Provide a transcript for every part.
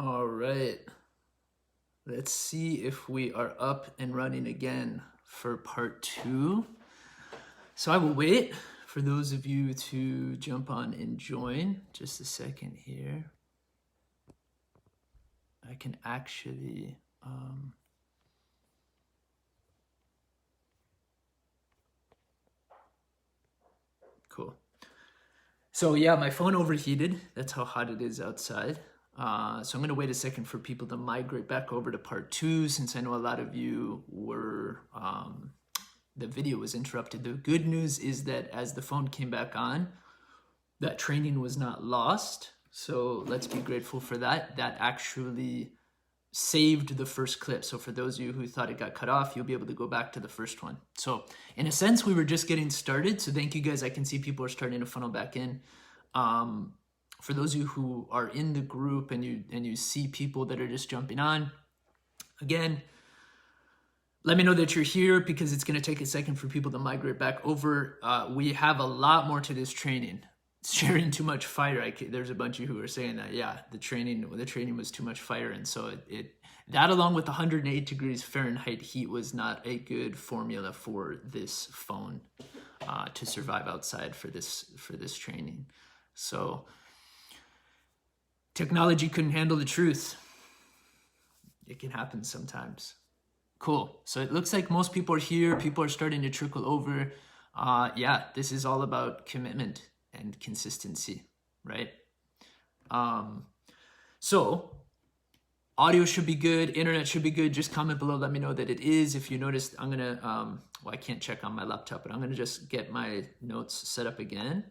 All right, let's see if we are up and running again for part 2. So I will wait for those of you to jump on and join. Just a second here. I can actually cool. So yeah, my phone overheated. That's how hot it is outside. So I'm gonna wait a second for people to migrate back over to part 2, since I know a lot of you were, the video was interrupted. The good news is that as the phone came back on, that training was not lost. So let's be grateful for that. That actually saved the first clip. So for those of you who thought it got cut off, you'll be able to go back to the first one. So in a sense, we were just getting started. So thank you guys. I can see people are starting to funnel back in. For those of you who are in the group and you see people that are just jumping on, again, let me know that you're here, because it's going to take a second for people to migrate back over. We have a lot more to this training. Sharing too much fire. There's a bunch of you who are saying that, yeah, the training was too much fire, and so that along with 108 degrees Fahrenheit heat was not a good formula for this phone to survive outside for this training. So technology couldn't handle the truth. It can happen sometimes. Cool. So it looks like most people are here. People are starting to trickle over. Yeah, this is all about commitment and consistency, right? So audio should be good, internet should be good. Just comment below, let me know that it is. If you noticed, I'm gonna, well, I can't check on my laptop, but I'm gonna just get my notes set up again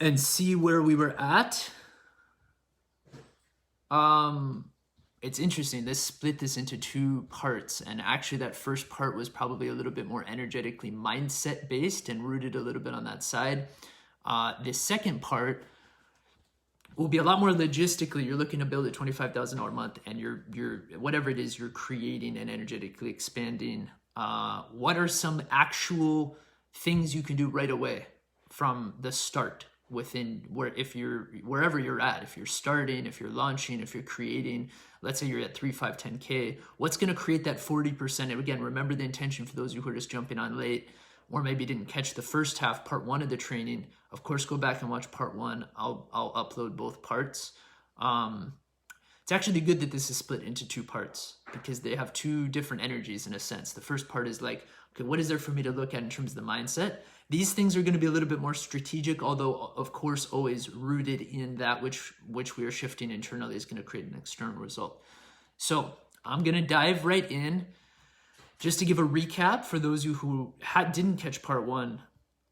and see where we were at. It's interesting, let's split this into 2 parts. And actually that first part was probably a little bit more energetically mindset based and rooted a little bit on that side. This second part will be a lot more logistically. You're looking to build a $25,000 a month, and you're whatever it is you're creating and energetically expanding. What are some actual things you can do right away from the start within wherever you're at, if you're starting, if you're launching, if you're creating, let's say you're at 3, 5, 10K, what's going to create that 40%? And again, remember the intention for those of you who are just jumping on late, or maybe didn't catch the first half, part 1 of the training. Of course, go back and watch part 1. I'll upload both parts. It's actually good that this is split into 2 parts, because they have 2 different energies in a sense. The first part is like, okay, what is there for me to look at in terms of the mindset? These things are going to be a little bit more strategic, although of course always rooted in that which we are shifting internally is going to create an external result. So I'm going to dive right in. Just to give a recap for those of you who didn't catch part 1,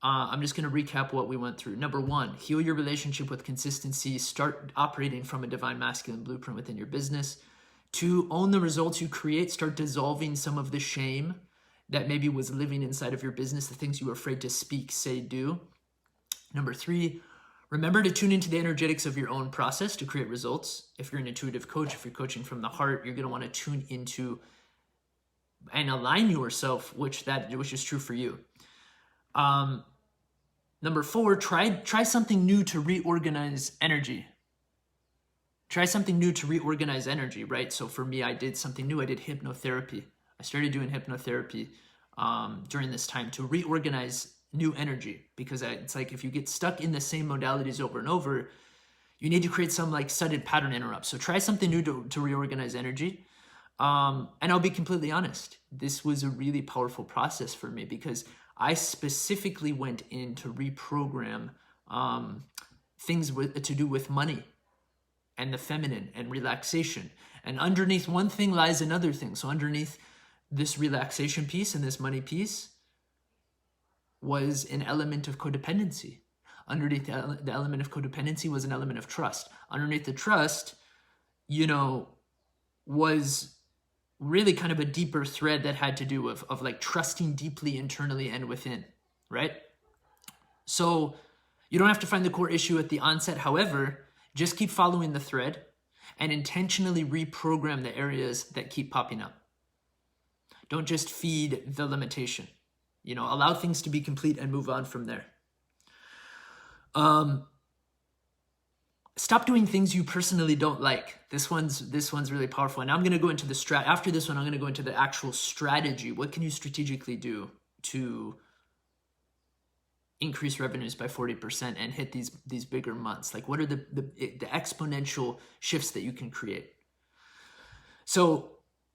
I'm just going to recap what we went through. Number 1, heal your relationship with consistency. Start operating from a divine masculine blueprint within your business. 2, own the results you create. Start dissolving some of the shame that maybe was living inside of your business, the things you were afraid to speak, say, do. Number 3, remember to tune into the energetics of your own process to create results. If you're an intuitive coach, if you're coaching from the heart, you're going to want to tune into and align yourself, which is true for you. Number 4, try something new to reorganize energy. Try something new to reorganize energy, right? So for me, I did something new. I did hypnotherapy. I started doing hypnotherapy during this time to reorganize new energy, because it's like if you get stuck in the same modalities over and over, you need to create some like sudden pattern interrupts. So try something new to reorganize energy. And I'll be completely honest, this was a really powerful process for me, because I specifically went in to reprogram things to do with money and the feminine and relaxation. And underneath one thing lies another thing. So underneath this relaxation piece and this money piece was an element of codependency. Underneath the element of codependency was an element of trust. Underneath the trust, was really kind of a deeper thread that had to do of like trusting deeply internally and within, right? So you don't have to find the core issue at the onset. However, just keep following the thread and intentionally reprogram the areas that keep popping up. Don't just feed the limitation. Allow things to be complete and move on from there. stop doing things you personally don't like. This one's really powerful. And I'm going to go into the after this one, I'm going to go into the actual strategy. What can you strategically do to increase revenues by 40% and hit these bigger months? Like, what are the exponential shifts that you can create? So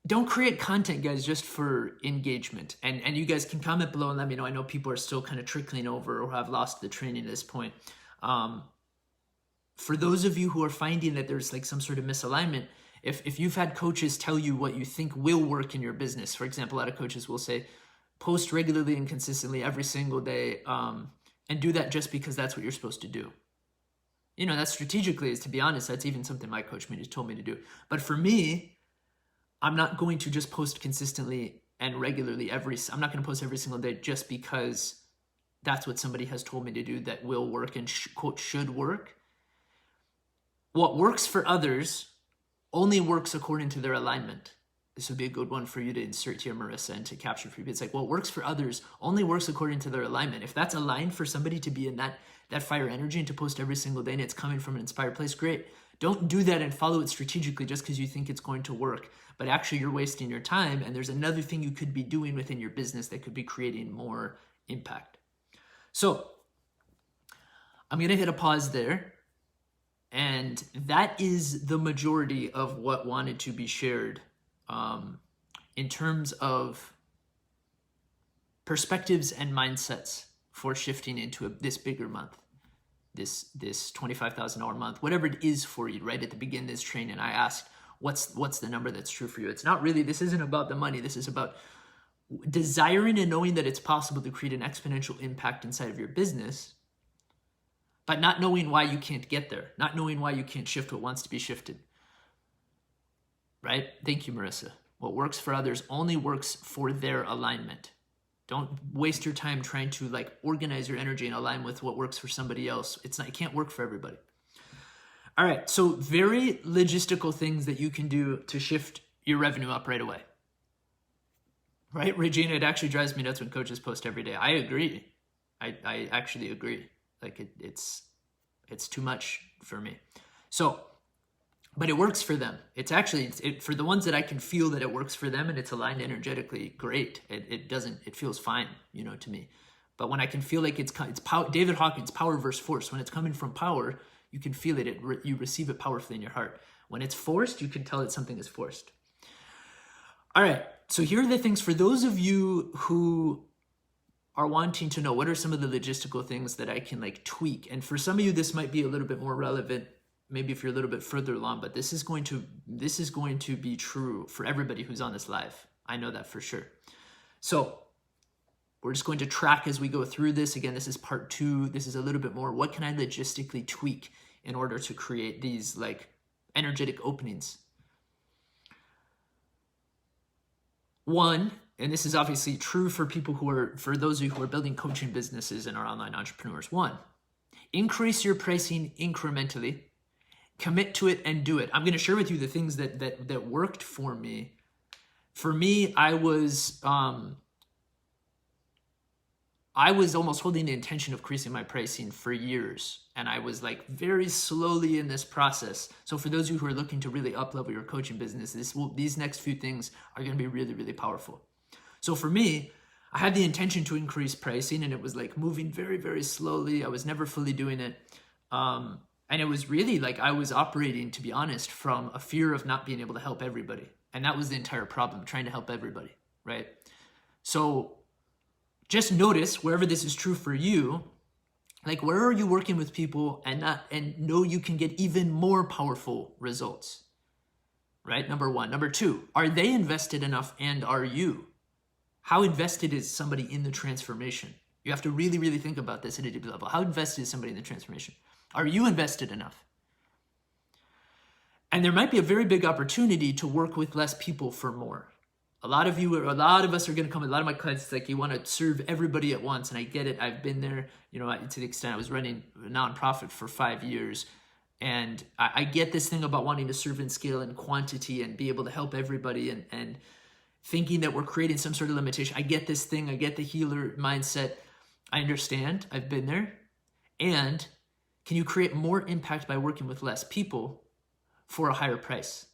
don't create content, guys, just for engagement. And you guys can comment below and let me know. I know people are still kind of trickling over or have lost the training at this point. For those of you who are finding that there's like some sort of misalignment, if you've had coaches tell you what you think will work in your business, for example, a lot of coaches will say, post regularly and consistently every single day, and do that just because that's what you're supposed to do. You know, that strategically is, to be honest, that's even something my coach told me to do. But for me, I'm not going to just post consistently and regularly I'm not going to post every single day just because that's what somebody has told me to do that will work and quote should work. What works for others only works according to their alignment. This would be a good one for you to insert here, Marissa, and to capture for you. It's like what works for others only works according to their alignment. If that's aligned for somebody to be in that fire energy and to post every single day and it's coming from an inspired place, great. Don't do that and follow it strategically just because you think it's going to work. But actually, you're wasting your time, and there's another thing you could be doing within your business that could be creating more impact. So I'm going to hit a pause there. And that is the majority of what wanted to be shared in terms of perspectives and mindsets for shifting into this bigger month, this $25,000 month, whatever it is for you. Right at the beginning of this training, I asked, what's the number that's true for you? It's not really, this isn't about the money. This is about desiring and knowing that it's possible to create an exponential impact inside of your business, but not knowing why you can't get there, not knowing why you can't shift what wants to be shifted. Right? Thank you, Marissa. What works for others only works for their alignment. Don't waste your time trying to like organize your energy and align with what works for somebody else. It can't work for everybody. All right, so very logistical things that you can do to shift your revenue up right away. Right, Regina, it actually drives me nuts when coaches post every day. I agree. I actually agree. Like it's too much for me. So, but it works for them. It's actually, for the ones that I can feel that it works for them and it's aligned energetically, great. It feels fine, you know, to me. But when I can feel like it's power, David Hawkins, power versus force. When it's coming from power, you can feel it. You receive it powerfully in your heart. When it's forced, you can tell that something is forced. All right. So here are the things for those of you who are wanting to know what are some of the logistical things that I can like tweak. And for some of you, this might be a little bit more relevant, maybe if you're a little bit further along, but this is going to be true for everybody who's on this live. I know that for sure. So we're just going to track as we go through this. Again, this is part 2. This is a little bit more, what can I logistically tweak in order to create these like energetic openings? One, and this is obviously true for those of you who are building coaching businesses and are online entrepreneurs. One, increase your pricing incrementally, commit to it and do it. I'm going to share with you the things that worked for me. For me, I was almost holding the intention of increasing my pricing for years. And I was like very slowly in this process. So for those of you who are looking to really up-level your coaching business, these next few things are going to be really, really powerful. So for me, I had the intention to increase pricing and it was like moving very, very slowly. I was never fully doing it. And it was really like I was operating, to be honest, from a fear of not being able to help everybody. And that was the entire problem, trying to help everybody, right? So just notice wherever this is true for you, like where are you working with people and know you can get even more powerful results, right? Number 1. Number 2, are they invested enough and are you? How invested is somebody in the transformation? You have to really, really think about this at a deep level. How invested is somebody in the transformation? Are you invested enough? And there might be a very big opportunity to work with less people for more. A lot of us are going to come, a lot of my clients, it's like you want to serve everybody at once. And I get it. I've been there, you know, to the extent I was running a nonprofit for 5 years. And I get this thing about wanting to serve in scale and quantity and be able to help everybody and thinking that we're creating some sort of limitation. I get this thing. I get the healer mindset. I understand. I've been there. And can you create more impact by working with less people for a higher price?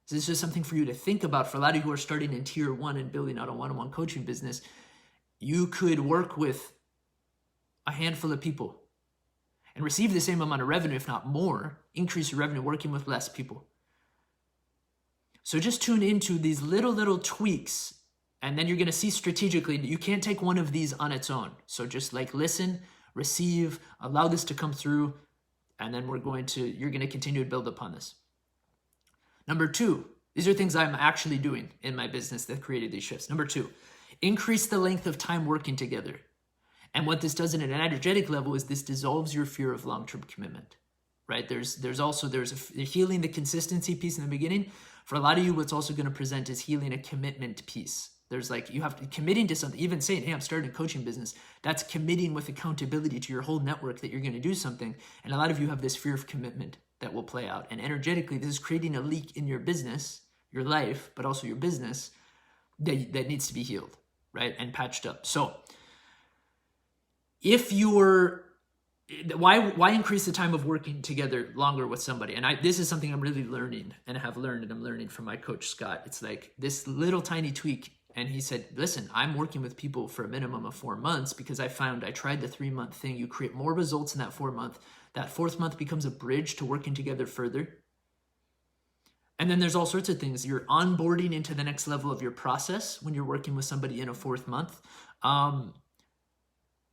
This is just something for you to think about. For a lot of you who are starting in tier 1 and building out a one-on-one coaching business, you could work with a handful of people and receive the same amount of revenue, if not more, increase your revenue working with less people. So just tune into these little tweaks, and then you're going to see strategically, you can't take one of these on its own. So just like listen, receive, allow this to come through, and then you're going to continue to build upon this. Number 2, these are things I'm actually doing in my business that created these shifts. Number 2, increase the length of time working together. And what this does at an energetic level is this dissolves your fear of long-term commitment, right? There's a healing the consistency piece in the beginning. For a lot of you, what's also going to present is healing a commitment piece. There's like, you have to committing to something, even saying, hey, I'm starting a coaching business. That's committing with accountability to your whole network that you're going to do something. And a lot of you have this fear of commitment that will play out. And energetically, this is creating a leak in your business, your life, but also your business that needs to be healed, right? And patched up. So if why increase the time of working together longer with somebody? And this is something I'm really learning and have learned, and I'm learning from my coach, Scott. It's like this little tiny tweak. And he said, listen, I'm working with people for a minimum of 4 months because I tried the 3-month thing. You create more results in that 4 month. That 4th month becomes a bridge to working together further. And then there's all sorts of things. You're onboarding into the next level of your process when you're working with somebody in a 4th month.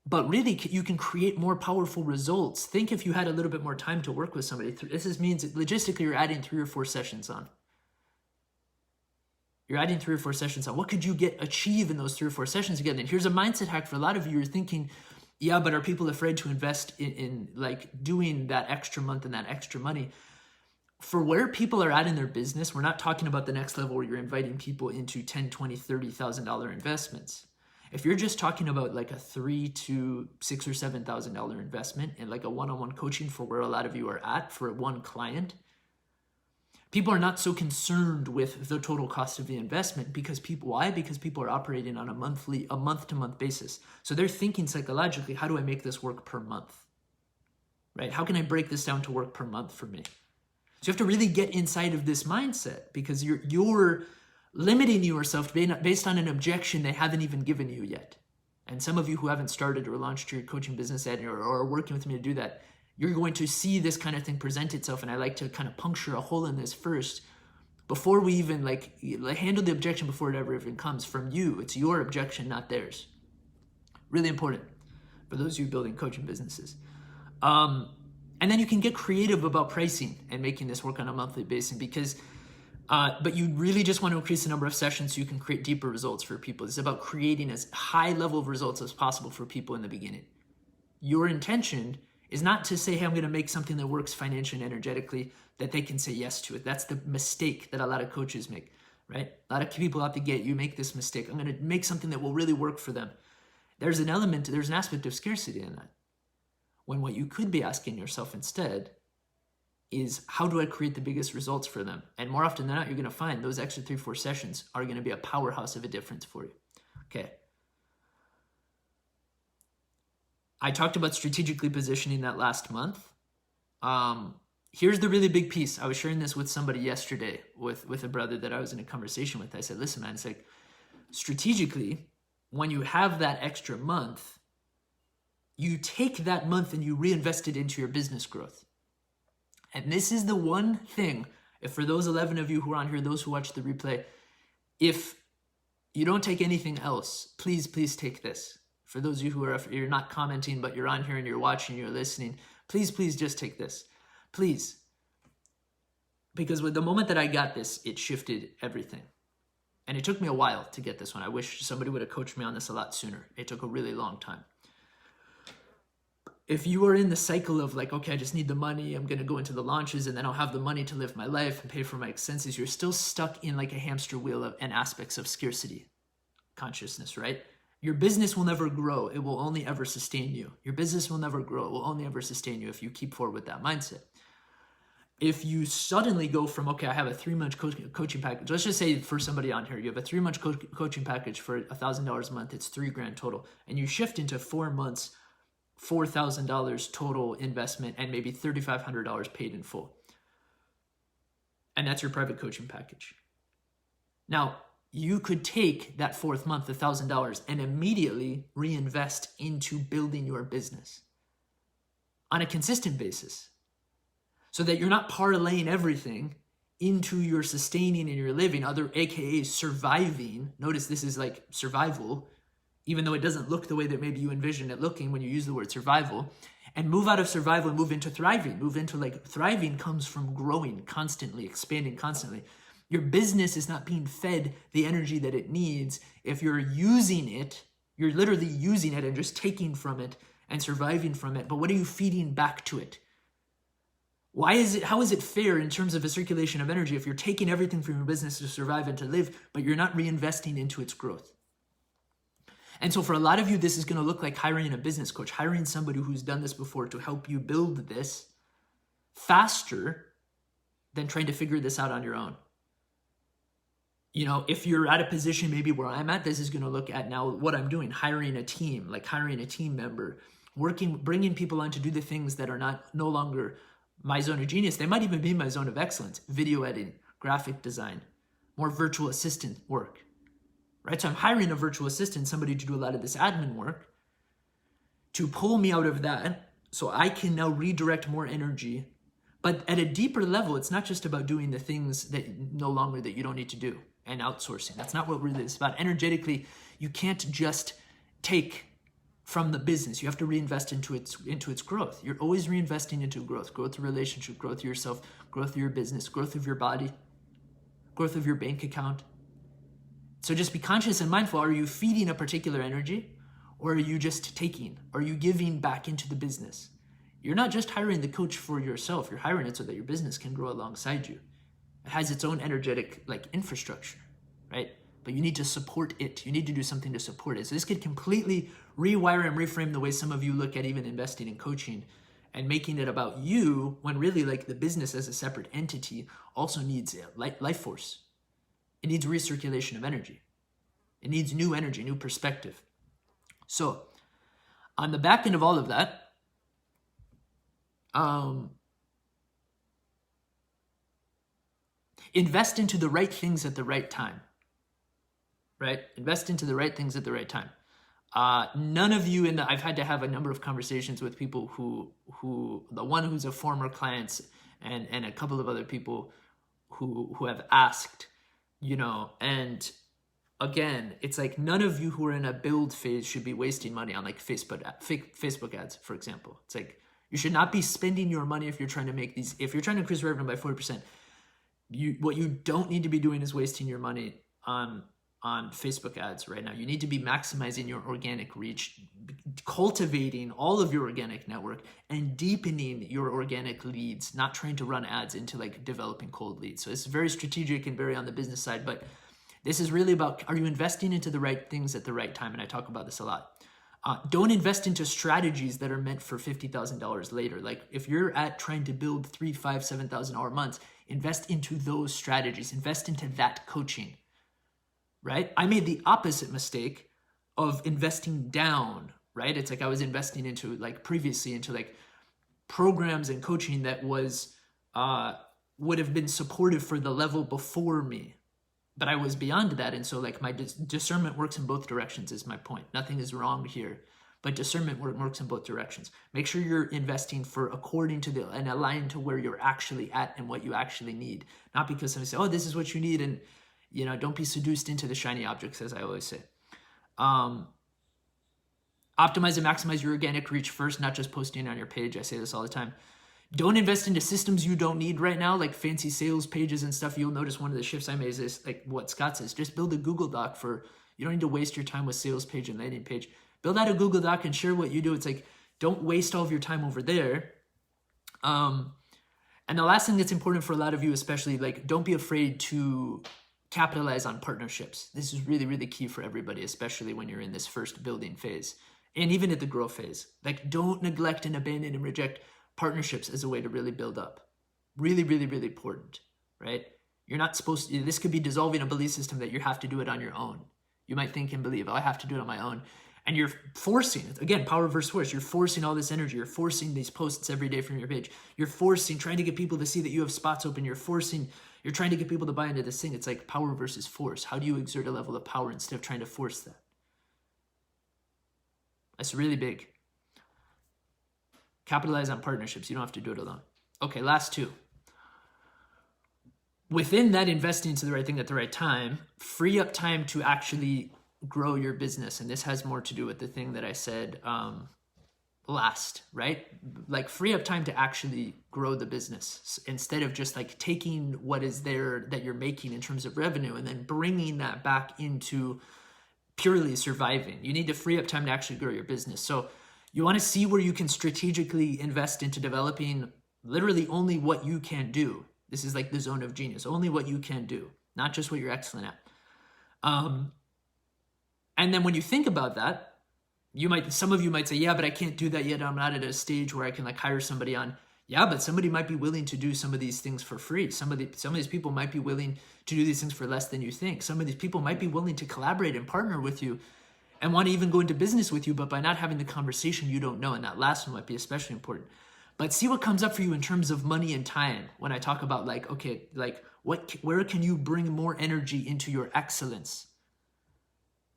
But really, you can create more powerful results. Think if you had a little bit more time to work with somebody. This means logistically you're adding 3 or 4 sessions on. You're adding 3 or 4 sessions on. What could you achieve in those 3 or 4 sessions again? And here's a mindset hack for a lot of you. You're thinking, yeah, but are people afraid to invest in like doing that extra month and that extra money? For where people are at in their business, we're not talking about the next level where you're inviting people into $10,000, $20,000, $30,000 investments. If you're just talking about like a $3,000 to $6,000 or $7,000 investment in like a one-on-one coaching for where a lot of you are at for one client, people are not so concerned with the total cost of the investment because people are operating on a month-to-month basis. So they're thinking psychologically, how do I make this work per month? Right? How can I break this down to work per month for me? So you have to really get inside of this mindset because you're limiting yourself based on an objection they haven't even given you yet. And some of you who haven't started or launched your coaching business yet or are working with me to do that, you're going to see this kind of thing present itself. And I like to kind of puncture a hole in this first before we even like handle the objection before it ever even comes from you. It's your objection, not theirs. Really important for those of you building coaching businesses. And then you can get creative about pricing and making this work on a monthly basis because but you really just want to increase the number of sessions so you can create deeper results for people. It's about creating as high level of results as possible for people in the beginning. Your intention is not to say, hey, I'm going to make something that works financially and energetically that they can say yes to it. That's the mistake that a lot of coaches make, right? A lot of people out the gate, you make this mistake. I'm going to make something that will really work for them. There's an aspect of scarcity in that. When what you could be asking yourself instead is, how do I create the biggest results for them? And more often than not, you're going to find those extra 3-4 sessions are going to be a powerhouse of a difference for you. Okay. I talked about strategically positioning that last month. Here's the really big piece. I was sharing this with somebody yesterday with a brother that I was in a conversation with. I said, listen, man, it's like strategically, when you have that extra month, you take that month and you reinvest it into your business growth. And this is the one thing, if for those 11 of you who are on here, those who watch the replay, if you don't take anything else, please take this. For those of you who you're not commenting, but you're on here and you're watching, you're listening, please just take this. Please. Because with the moment that I got this, it shifted everything. And it took me a while to get this one. I wish somebody would have coached me on this a lot sooner. It took a really long time. If you are in the cycle of like, okay, I just need the money, I'm going to go into the launches and then I'll have the money to live my life and pay for my expenses, you're still stuck in like a hamster wheel and aspects of scarcity consciousness, right? Your business will never grow. It will only ever sustain you. Your business will never grow. It will only ever sustain you if you keep forward with that mindset. If you suddenly go from, okay, I have a 3-month coaching package. Let's just say for somebody on here, you have a 3-month coaching package for $1,000 a month. It's $3,000 total. And you shift into 4 months $4,000 total investment and maybe $3,500 paid in full. And that's your private coaching package. Now, you could take that fourth month, $1,000, and immediately reinvest into building your business on a consistent basis so that you're not parlaying everything into your sustaining and your living, aka surviving. Notice this is like survival, even though it doesn't look the way that maybe you envision it looking when you use the word survival, and move out of survival and move into thriving. Move into like thriving comes from growing constantly, expanding constantly. Your business is not being fed the energy that it needs. If you're using it, you're literally using it and just taking from it and surviving from it. But what are you feeding back to it? How is it fair in terms of a circulation of energy if you're taking everything from your business to survive and to live, but you're not reinvesting into its growth? And so for a lot of you, this is going to look like hiring a business coach, hiring somebody who's done this before to help you build this faster than trying to figure this out on your own. You know, if you're at a position maybe where I'm at, this is going to look at now what I'm doing, hiring a team, like hiring a team member, bringing people on to do the things that are no longer my zone of genius. They might even be my zone of excellence: video editing, graphic design, more virtual assistant work, right? So I'm hiring a virtual assistant, somebody to do a lot of this admin work, to pull me out of that so I can now redirect more energy. But at a deeper level, it's not just about doing the things that you don't need to do and outsourcing. That's not what really is about. Energetically, you can't just take from the business. You have to reinvest into its growth. You're always reinvesting into growth of relationship, growth of yourself, growth of your business, growth of your body, growth of your bank account. So just be conscious and mindful. Are you feeding a particular energy, or are you just taking? Are you giving back into the business? You're not just hiring the coach for yourself. You're hiring it so that your business can grow alongside you. It has its own energetic infrastructure, right? But you need to support it. You need to do something to support it. So this could completely rewire and reframe the way some of you look at even investing in coaching, and making it about you when really the business as a separate entity also needs life force. It needs recirculation of energy. It needs new energy, new perspective. So on the back end of all of that, invest into the right things at the right time, right? Invest into the right things at the right time. None of you I've had to have a number of conversations with people who the one who's a former client and a couple of other people who have asked, and again, it's like none of you who are in a build phase should be wasting money on Facebook ads, for example. It's like, you should not be spending your money if you're trying to increase revenue by 40%. What you don't need to be doing is wasting your money on Facebook ads right now. You need to be maximizing your organic reach, cultivating all of your organic network, and deepening your organic leads, not trying to run ads into developing cold leads. So it's very strategic and very on the business side, but this is really about, are you investing into the right things at the right time? And I talk about this a lot. Don't invest into strategies that are meant for $50,000 later. If you're trying to build 3, 5, 7,000 hour months, invest into those strategies, invest into that coaching, right? I made the opposite mistake of investing down, right? It's I was investing into previously into programs and coaching that would have been supportive for the level before me. But I was beyond that. And so my discernment works in both directions is my point. Nothing is wrong here, but discernment works in both directions. Make sure you're investing according to and aligned to where you're actually at and what you actually need. Not because somebody say, oh, this is what you need. And, don't be seduced into the shiny objects, as I always say. Optimize and maximize your organic reach first, not just posting on your page. I say this all the time. Don't invest into systems you don't need right now, like fancy sales pages and stuff. You'll notice one of the shifts I made is what Scott says. Just build a Google Doc you don't need to waste your time with sales page and landing page. Build out a Google Doc and share what you do. It's don't waste all of your time over there. And the last thing that's important for a lot of you, especially, don't be afraid to capitalize on partnerships. This is really, really key for everybody, especially when you're in this first building phase and even at the growth phase. Don't neglect and abandon and reject partnerships as a way to really build up. Really, really, really important, right? You're not supposed to, this could be dissolving a belief system that you have to do it on your own. You might think and believe, oh, I have to do it on my own. And you're forcing it. Again, power versus force. You're forcing all this energy. You're forcing these posts every day from your page. You're forcing, trying to get people to see that you have spots open. You're trying to get people to buy into this thing. It's like power versus force. How do you exert a level of power instead of trying to force that? That's really big. Capitalize on partnerships. You don't have to do it alone. Okay, last two. Within that, investing into the right thing at the right time, free up time to actually grow your business. And this has more to do with the thing that I said last, right? Like free up time to actually grow the business instead of just like taking what is there that you're making in terms of revenue and then bringing that back into purely surviving. You need to free up time to actually grow your business. So you want to see where you can strategically invest into developing literally only what you can do. This is like the zone of genius, only what you can do, not just what you're excellent at. And then when you think about that, some of you might say, yeah, but I can't do that yet. I'm not at a stage where I can like hire somebody on. Yeah, but somebody might be willing to do some of these things for free. Some of these people might be willing to do these things for less than you think. Some of these people might be willing to collaborate and partner with you and want to even go into business with you, but by not having the conversation, you don't know. And that last one might be especially important. But see what comes up for you in terms of money and time. When I talk about like, okay, like where can you bring more energy into your excellence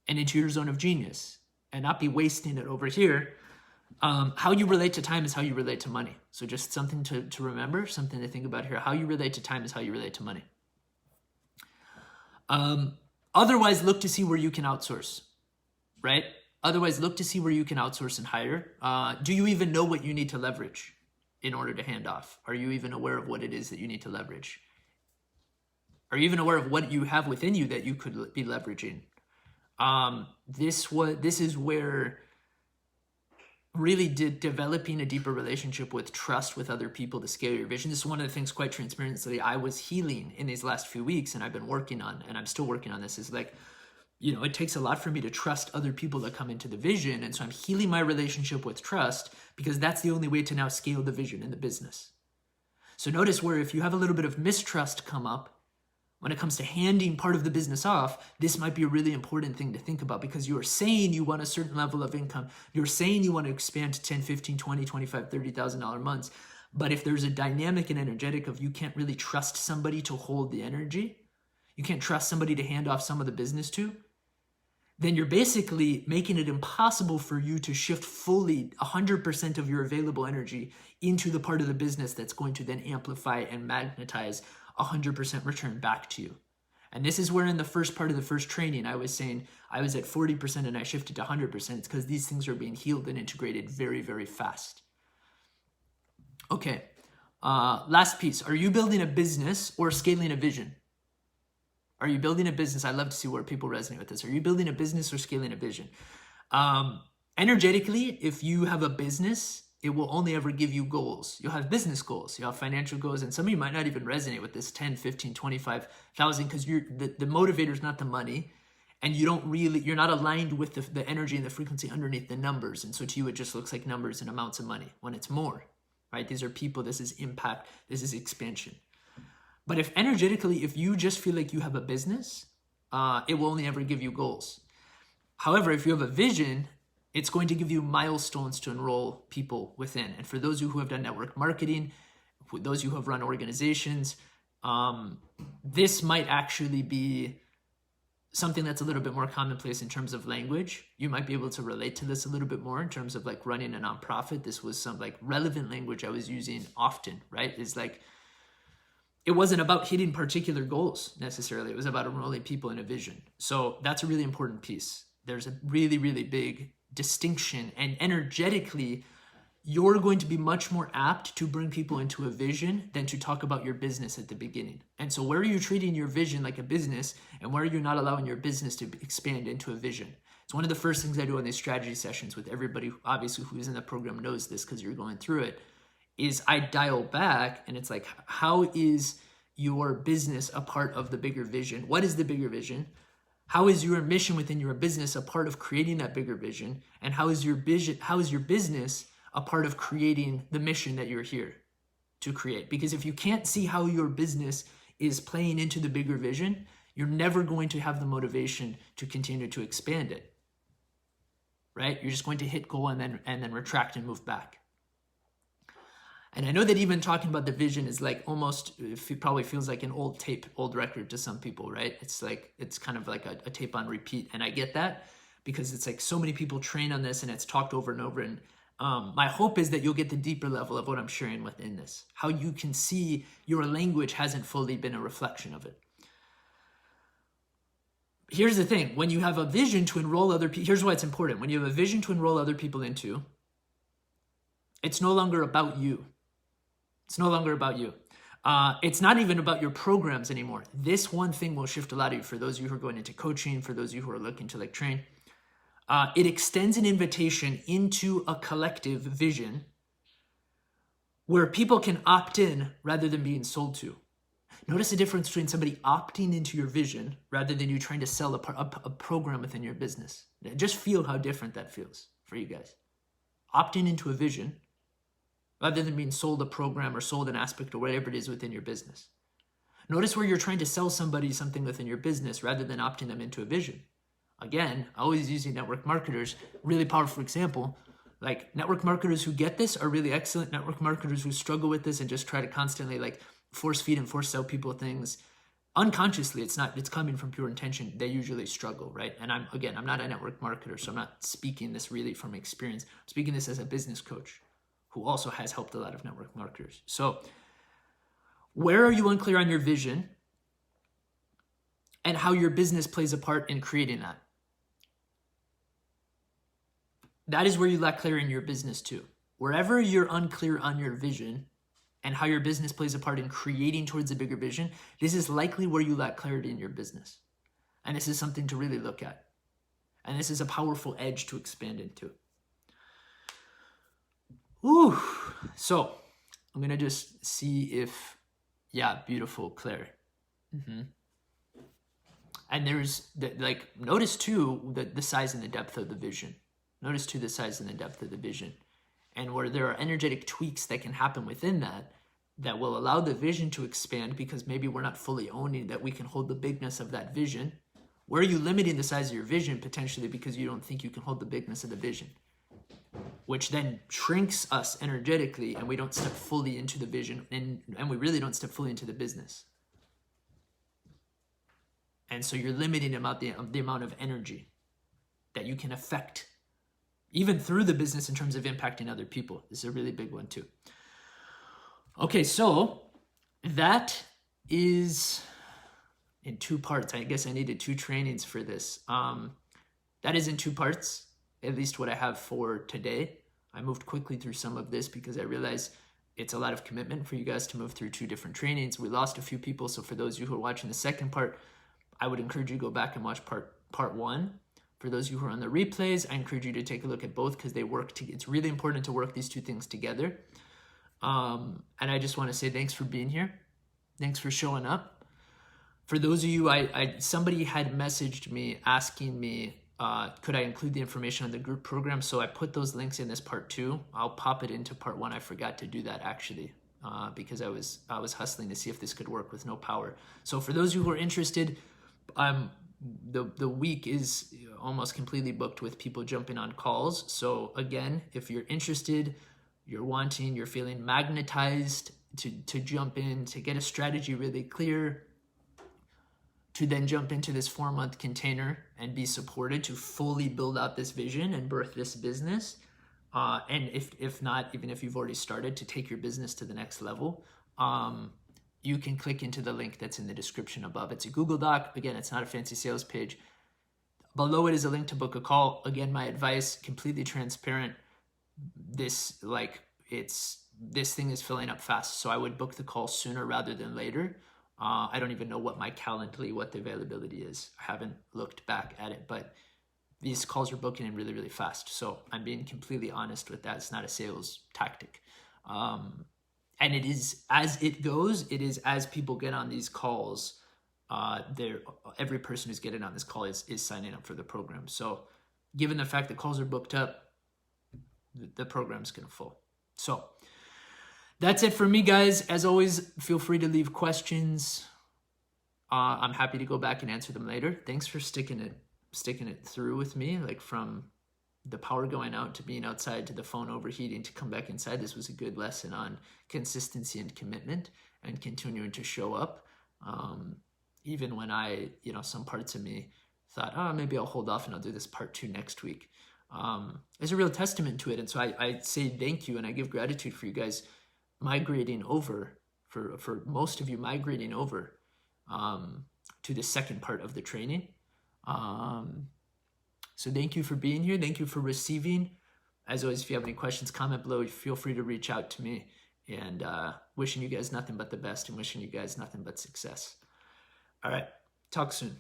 and into your zone of genius and not be wasting it over here? How you relate to time is how you relate to money. So just something to remember, something to think about here. How you relate to time is how you relate to money. Otherwise, look to see where you can outsource, right? Otherwise, look to see where you can outsource and hire. Do you even know what you need to leverage in order to hand off? Are you even aware of what it is that you need to leverage? Are you even aware of what you have within you that you could be leveraging? This is where really developing a deeper relationship with trust with other people to scale your vision. This is one of the things, quite transparently, I was healing in these last few weeks, and I've been working on, and I'm still working on this, is like, it takes a lot for me to trust other people that come into the vision. And so I'm healing my relationship with trust because that's the only way to now scale the vision in the business. So notice where if you have a little bit of mistrust come up, when it comes to handing part of the business off, this might be a really important thing to think about because you are saying you want a certain level of income. You're saying you want to expand to 10, 15, 20, 25, $30,000 months. But if there's a dynamic and energetic of you can't really trust somebody to hold the energy, you can't trust somebody to hand off some of the business to, then you're basically making it impossible for you to shift fully 100% of your available energy into the part of the business that's going to then amplify and magnetize 100% return back to you. And this is where in the first part of the first training, I was saying I was at 40% and I shifted to 100%. It's because these things are being healed and integrated very, very fast. Okay, last piece. Are you building a business or scaling a vision? Are you building a business? I love to see where people resonate with this. Are you building a business or scaling a vision? Energetically, if you have a business, it will only ever give you goals. You'll have business goals, you'll have financial goals, and some of you might not even resonate with this 10, 15, 25,000 because the motivator is not the money, and you're not aligned with the energy and the frequency underneath the numbers. And so to you, it just looks like numbers and amounts of money when it's more, right? These are people, this is impact, this is expansion. But if energetically, if you just feel like you have a business, it will only ever give you goals. However, if you have a vision, it's going to give you milestones to enroll people within. And for those of you who have done network marketing, those of you who have run organizations, this might actually be something that's a little bit more commonplace in terms of language. You might be able to relate to this a little bit more in terms of like running a nonprofit. This was some like relevant language I was using often, right? It's like, it wasn't about hitting particular goals necessarily. It was about enrolling people in a vision. So that's a really important piece. There's a really, really big distinction, and energetically, you're going to be much more apt to bring people into a vision than to talk about your business at the beginning. And so where are you treating your vision like a business, and where are you not allowing your business to expand into a vision? It's one of the first things I do on these strategy sessions with everybody, obviously, who's in the program knows this because you're going through it, is I dial back, and it's like, how is your business a part of the bigger vision? What is the bigger vision? How is your mission within your business a part of creating that bigger vision? And how is your business a part of creating the mission that you're here to create? Because if you can't see how your business is playing into the bigger vision, you're never going to have the motivation to continue to expand it. right? You're just going to hit goal and then retract and move back. And I know that even talking about the vision is like almost, it probably feels like an old tape, old record to some people, right? It's like, it's kind of like a tape on repeat. And I get that because it's like so many people train on this and it's talked over and over. And my hope is that you'll get the deeper level of what I'm sharing within this, how you can see your language hasn't fully been a reflection of it. Here's the thing, when you have a vision to enroll other people, here's why it's important. When you have a vision to enroll other people into, it's no longer about you. It's no longer about you. It's not even about your programs anymore. This one thing will shift a lot of you. For those of you who are going into coaching, for those of you who are looking to like train, it extends an invitation into a collective vision where people can opt in rather than being sold to. Notice the difference between somebody opting into your vision rather than you trying to sell a program within your business. Just feel how different that feels for you guys. Opting into a vision rather than being sold a program or sold an aspect or whatever it is within your business. Notice where you're trying to sell somebody something within your business rather than opting them into a vision. Again, always using network marketers, really powerful example. Like network marketers who get this are really excellent. Network marketers who struggle with this and just try to constantly like force feed and force sell people things unconsciously, it's coming from pure intention, they usually struggle, right? And I'm not a network marketer, so I'm not speaking this really from experience. I'm speaking this as a business coach who also has helped a lot of network marketers. So where are you unclear on your vision and how your business plays a part in creating that? That is where you lack clarity in your business too. Wherever you're unclear on your vision and how your business plays a part in creating towards a bigger vision, this is likely where you lack clarity in your business. And this is something to really look at. And this is a powerful edge to expand into. Ooh. So I'm going to just see if, yeah, beautiful, Claire. And there's, notice too, the size and the depth of the vision. Notice too, the size and the depth of the vision. And where there are energetic tweaks that can happen within that will allow the vision to expand because maybe we're not fully owning that we can hold the bigness of that vision. Where are you limiting the size of your vision potentially because you don't think you can hold the bigness of the vision? Which then shrinks us energetically and we don't step fully into the vision and we really don't step fully into the business. And so you're limiting the amount of energy that you can affect even through the business in terms of impacting other people. This is a really big one too. Okay, so that is in 2 parts. I guess I needed 2 trainings for this. That is in 2 parts, at least what I have for today. I moved quickly through some of this because I realized it's a lot of commitment for you guys to move through 2 different trainings. We lost a few people, so for those of you who are watching the second part, I would encourage you to go back and watch part 1. For those of you who are on the replays, I encourage you to take a look at both because they work. It's really important to work these 2 things together. And I just want to say thanks for being here. Thanks for showing up. For those of you, somebody had messaged me asking me, could I include the information on the group program? So I put those links in this part 2. I'll pop it into part 1. I forgot to do that actually because I was hustling to see if this could work with no power. So for those of you who are interested, the week is almost completely booked with people jumping on calls. So again, if you're interested, you're feeling magnetized to jump in, to get a strategy really clear, to then jump into this 4-month container and be supported to fully build out this vision and birth this business. And if not, even if you've already started to take your business to the next level, you can click into the link that's in the description above. It's a Google Doc. Again, it's not a fancy sales page. Below it is a link to book a call. Again, my advice, completely transparent. This thing is filling up fast. So I would book the call sooner rather than later. I don't even know what the availability is. I haven't looked back at it, but these calls are booking in really, really fast. So I'm being completely honest with that. It's not a sales tactic. And it is as it goes, it is as people get on these calls, every person who's getting on this call is signing up for the program. So given the fact that calls are booked up, the program's going to full. So that's it for me, guys. As always, feel free to leave questions. I'm happy to go back and answer them later. Thanks for sticking it through with me, like from the power going out to being outside to the phone overheating to come back inside, this was a good lesson on consistency and commitment and continuing to show up. Even when some parts of me thought, oh, maybe I'll hold off and I'll do this part 2 next week. There's a real testament to it. And so I say thank you and I give gratitude for you guys migrating over, for most of you migrating over to the second part of the training. So thank you for being here. Thank you for receiving. As always, if you have any questions, comment below. Feel free to reach out to me. And wishing you guys nothing but the best and wishing you guys nothing but success. All right. Talk soon.